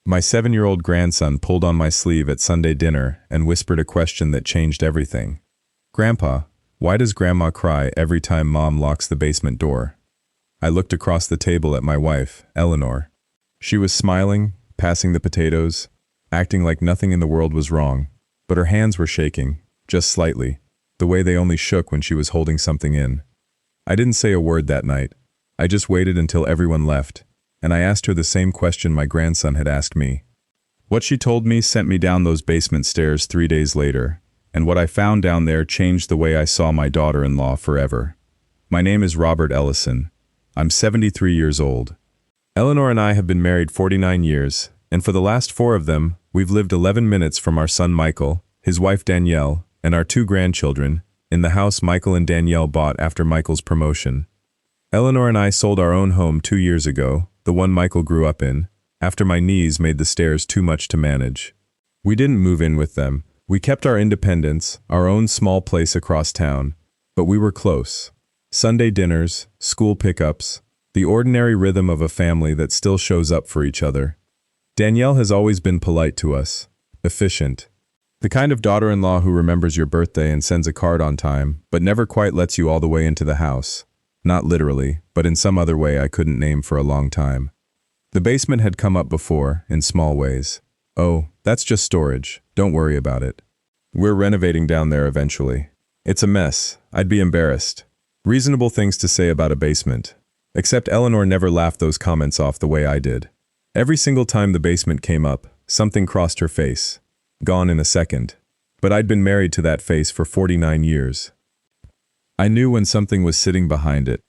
My 7-year-old grandson pulled on my sleeve at Sunday dinner and whispered a question that changed everything. "Grandpa, why does Grandma cry every time Mom locks the basement door?" I looked across the table at my wife, Eleanor. She was smiling, passing the potatoes, acting like nothing in the world was wrong, but her hands were shaking, just slightly, the way they only shook when she was holding something in. I didn't say a word that night. I just waited until everyone left, and I asked her the same question my grandson had asked me. What she told me sent me down those basement stairs 3 days later, and what I found down there changed the way I saw my daughter-in-law forever. My name is Robert Ellison. I'm 73 years old. Eleanor and I have been married 49 years, and for the last 4 of them, we've lived 11 minutes from our son Michael, his wife Danielle, and our 2 grandchildren, in the house Michael and Danielle bought after Michael's promotion. Eleanor and I sold our own home 2 years ago, the one Michael grew up in, after my knees made the stairs too much to manage. We didn't move in with them. We kept our independence, our own small place across town, but we were close. Sunday dinners, school pickups, the ordinary rhythm of a family that still shows up for each other. Danielle has always been polite to us, efficient. The kind of daughter-in-law who remembers your birthday and sends a card on time, but never quite lets you all the way into the house. Not literally, but in some other way I couldn't name for a long time. The basement had come up before, in small ways. "Oh, that's just storage. Don't worry about it. We're renovating down there eventually. It's a mess. I'd be embarrassed." Reasonable things to say about a basement. Except Eleanor never laughed those comments off the way I did. Every single time the basement came up, something crossed her face. Gone in a second. But I'd been married to that face for 49 years. I knew when something was sitting behind it.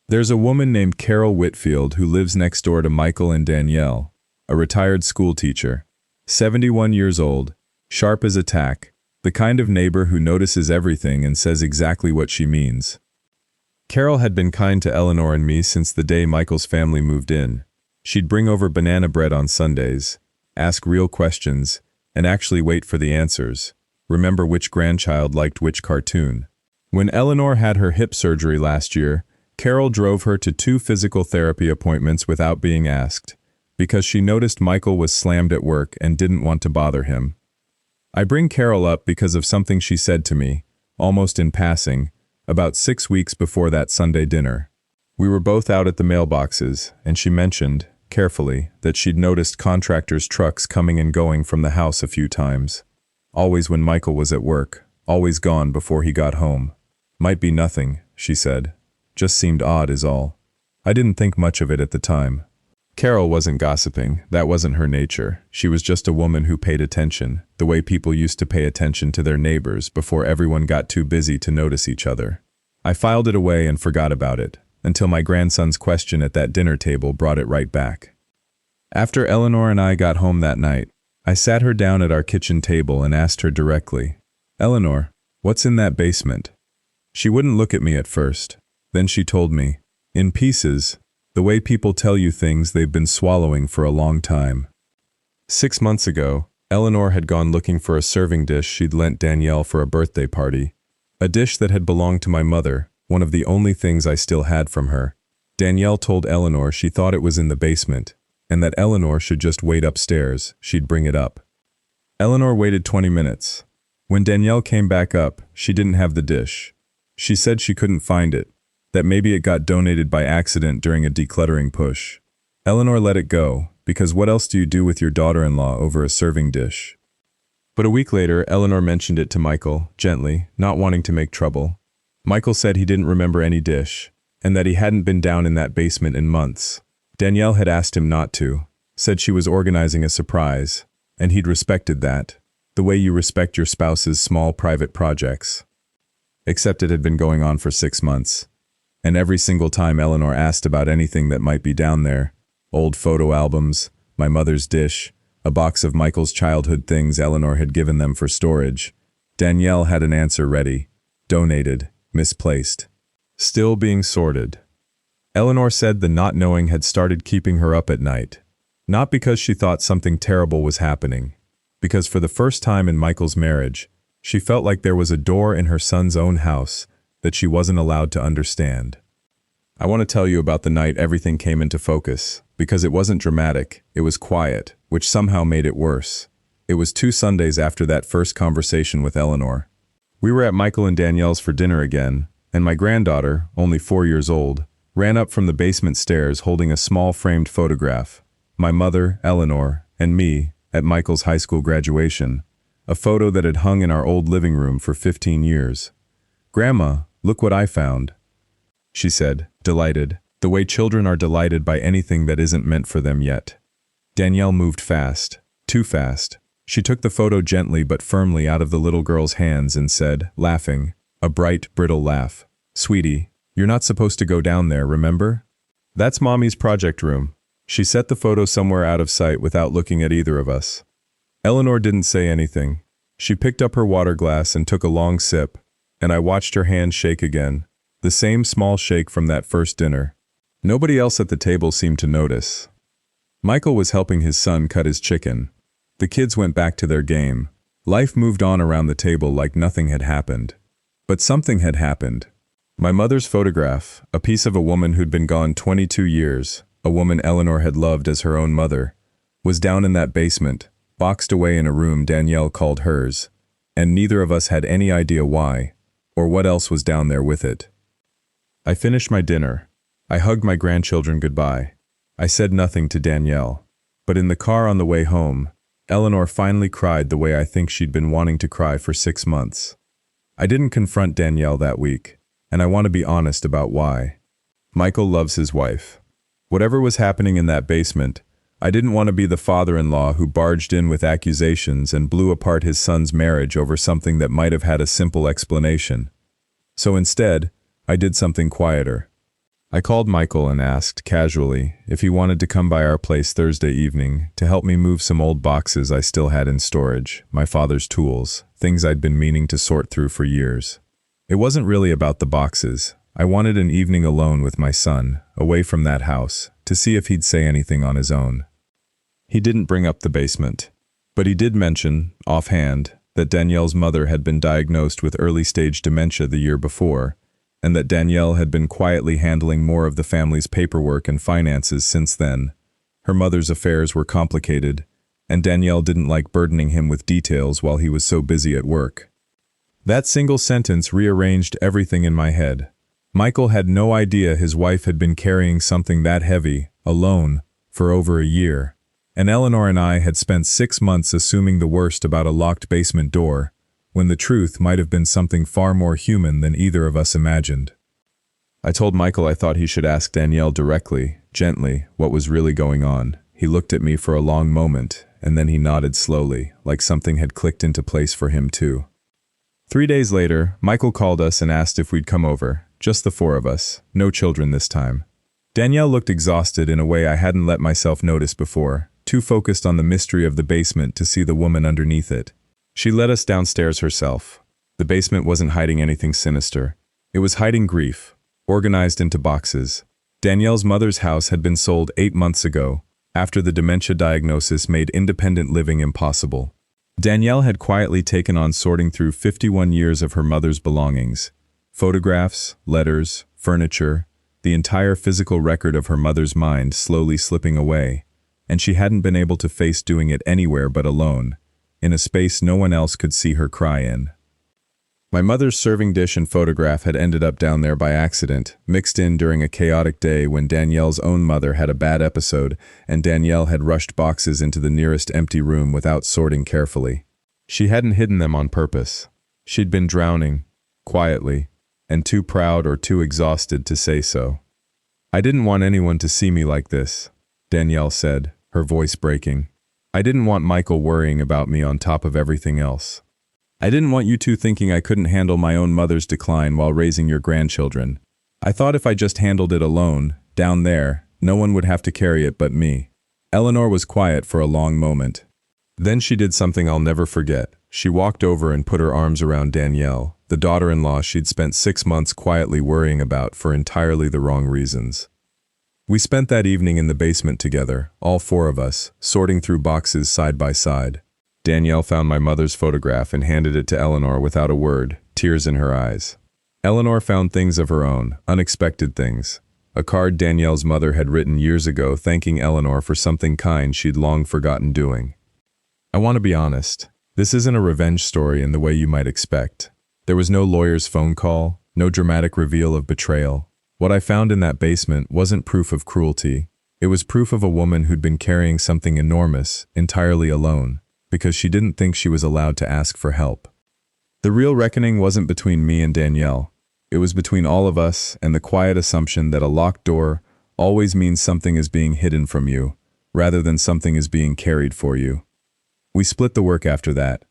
There's a woman named Carol Whitfield who lives next door to Michael and Danielle, a retired school teacher. 71 years old, sharp as a tack, the kind of neighbor who notices everything and says exactly what she means. Carol had been kind to Eleanor and me since the day Michael's family moved in. She'd bring over banana bread on Sundays, ask real questions, and actually wait for the answers, remember which grandchild liked which cartoon. When Eleanor had her hip surgery last year, Carol drove her to 2 physical therapy appointments without being asked, because she noticed Michael was slammed at work and didn't want to bother him. I bring Carol up because of something she said to me, almost in passing, about 6 weeks before that Sunday dinner. We were both out at the mailboxes, and she mentioned, carefully, that she'd noticed contractors' trucks coming and going from the house a few times. Always when Michael was at work, always gone before he got home. Might be nothing, she said. Just seemed odd is all. I didn't think much of it at the time. Carol wasn't gossiping, that wasn't her nature. She was just a woman who paid attention, the way people used to pay attention to their neighbors before everyone got too busy to notice each other. I filed it away and forgot about it, until my grandson's question at that dinner table brought it right back. After Eleanor and I got home that night, I sat her down at our kitchen table and asked her directly, "Eleanor, what's in that basement?" She wouldn't look at me at first. Then she told me, in pieces, the way people tell you things they've been swallowing for a long time. 6 months ago, Eleanor had gone looking for a serving dish she'd lent Danielle for a birthday party. A dish that had belonged to my mother, one of the only things I still had from her. Danielle told Eleanor she thought it was in the basement, and that Eleanor should just wait upstairs, she'd bring it up. Eleanor waited 20 minutes. When Danielle came back up, she didn't have the dish. She said she couldn't find it, that maybe it got donated by accident during a decluttering push. Eleanor let it go, because what else do you do with your daughter-in-law over a serving dish? But a week later, Eleanor mentioned it to Michael, gently, not wanting to make trouble. Michael said he didn't remember any dish, and that he hadn't been down in that basement in months. Danielle had asked him not to, said she was organizing a surprise, and he'd respected that, the way you respect your spouse's small private projects. Except it had been going on for 6 months. And every single time Eleanor asked about anything that might be down there, old photo albums, my mother's dish, a box of Michael's childhood things Eleanor had given them for storage, Danielle had an answer ready. Donated, misplaced. Still being sorted. Eleanor said the not knowing had started keeping her up at night. Not because she thought something terrible was happening, because for the first time in Michael's marriage, she felt like there was a door in her son's own house that she wasn't allowed to understand. I want to tell you about the night everything came into focus, because it wasn't dramatic, it was quiet, which somehow made it worse. It was 2 Sundays after that first conversation with Eleanor. We were at Michael and Danielle's for dinner again, and my granddaughter, only 4 years old, ran up from the basement stairs holding a small framed photograph. My mother, Eleanor, and me, at Michael's high school graduation. A photo that had hung in our old living room for 15 years. "Grandma, look what I found," she said, delighted, the way children are delighted by anything that isn't meant for them yet. Danielle moved fast, too fast. She took the photo gently but firmly out of the little girl's hands and said, laughing, a bright, brittle laugh, "Sweetie, you're not supposed to go down there, remember? That's Mommy's project room." She set the photo somewhere out of sight without looking at either of us. Eleanor didn't say anything. She picked up her water glass and took a long sip, and I watched her hand shake again, the same small shake from that first dinner. Nobody else at the table seemed to notice. Michael was helping his son cut his chicken. The kids went back to their game. Life moved on around the table like nothing had happened. But something had happened. My mother's photograph, a piece of a woman who'd been gone 22 years, a woman Eleanor had loved as her own mother, was down in that basement, boxed away in a room Danielle called hers, and neither of us had any idea why, or what else was down there with it. I finished my dinner. I hugged my grandchildren goodbye. I said nothing to Danielle, but in the car on the way home, Eleanor finally cried the way I think she'd been wanting to cry for 6 months. I didn't confront Danielle that week, and I want to be honest about why. Michael loves his wife. Whatever was happening in that basement, I didn't want to be the father-in-law who barged in with accusations and blew apart his son's marriage over something that might have had a simple explanation. So instead, I did something quieter. I called Michael and asked, casually, if he wanted to come by our place Thursday evening to help me move some old boxes I still had in storage, my father's tools, things I'd been meaning to sort through for years. It wasn't really about the boxes. I wanted an evening alone with my son, away from that house, to see if he'd say anything on his own. He didn't bring up the basement, but he did mention, offhand, that Danielle's mother had been diagnosed with early-stage dementia the year before, and that Danielle had been quietly handling more of the family's paperwork and finances since then. Her mother's affairs were complicated, and Danielle didn't like burdening him with details while he was so busy at work. That single sentence rearranged everything in my head. Michael had no idea his wife had been carrying something that heavy, alone, for over a year, and Eleanor and I had spent 6 months assuming the worst about a locked basement door, when the truth might have been something far more human than either of us imagined. I told Michael I thought he should ask Danielle directly, gently, what was really going on. He looked at me for a long moment, and then he nodded slowly, like something had clicked into place for him too. 3 days later, Michael called us and asked if we'd come over, just the 4 of us, no children this time. Danielle looked exhausted in a way I hadn't let myself notice before, too focused on the mystery of the basement to see the woman underneath it. She led us downstairs herself. The basement wasn't hiding anything sinister. It was hiding grief, organized into boxes. Danielle's mother's house had been sold 8 months ago, after the dementia diagnosis made independent living impossible. Danielle had quietly taken on sorting through 51 years of her mother's belongings. Photographs, letters, furniture, the entire physical record of her mother's mind slowly slipping away, and she hadn't been able to face doing it anywhere but alone, in a space no one else could see her cry in. My mother's serving dish and photograph had ended up down there by accident, mixed in during a chaotic day when Danielle's own mother had a bad episode and Danielle had rushed boxes into the nearest empty room without sorting carefully. She hadn't hidden them on purpose. She'd been drowning, quietly, and too proud or too exhausted to say so. "I didn't want anyone to see me like this," Danielle said, her voice breaking. "I didn't want Michael worrying about me on top of everything else. I didn't want you two thinking I couldn't handle my own mother's decline while raising your grandchildren. I thought if I just handled it alone, down there, no one would have to carry it but me." Eleanor was quiet for a long moment. Then she did something I'll never forget. She walked over and put her arms around Danielle, the daughter-in-law she'd spent 6 months quietly worrying about for entirely the wrong reasons. We spent that evening in the basement together, all 4 of us, sorting through boxes side by side. Danielle found my mother's photograph and handed it to Eleanor without a word, tears in her eyes. Eleanor found things of her own, unexpected things. a card Danielle's mother had written years ago thanking Eleanor for something kind she'd long forgotten doing. I want to be honest, this isn't a revenge story in the way you might expect. There was no lawyer's phone call, no dramatic reveal of betrayal. What I found in that basement wasn't proof of cruelty. It was proof of a woman who'd been carrying something enormous, entirely alone, because she didn't think she was allowed to ask for help. The real reckoning wasn't between me and Danielle. It was between all of us and the quiet assumption that a locked door always means something is being hidden from you, rather than something is being carried for you. We split the work after that.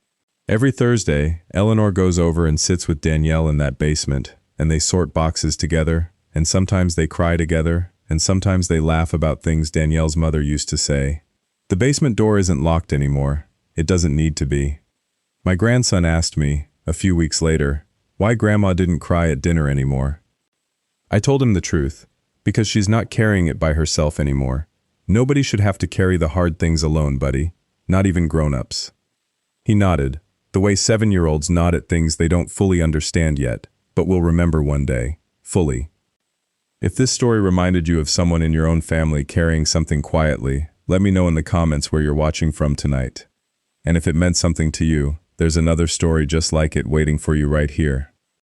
Every Thursday, Eleanor goes over and sits with Danielle in that basement, and they sort boxes together, and sometimes they cry together, and sometimes they laugh about things Danielle's mother used to say. The basement door isn't locked anymore. It doesn't need to be. My grandson asked me, a few weeks later, why Grandma didn't cry at dinner anymore. I told him the truth, because she's not carrying it by herself anymore. Nobody should have to carry the hard things alone, buddy. Not even grown-ups. He nodded, the way 7-year-olds nod at things they don't fully understand yet, but will remember one day, fully. If this story reminded you of someone in your own family carrying something quietly, let me know in the comments where you're watching from tonight. And if it meant something to you, there's another story just like it waiting for you right here.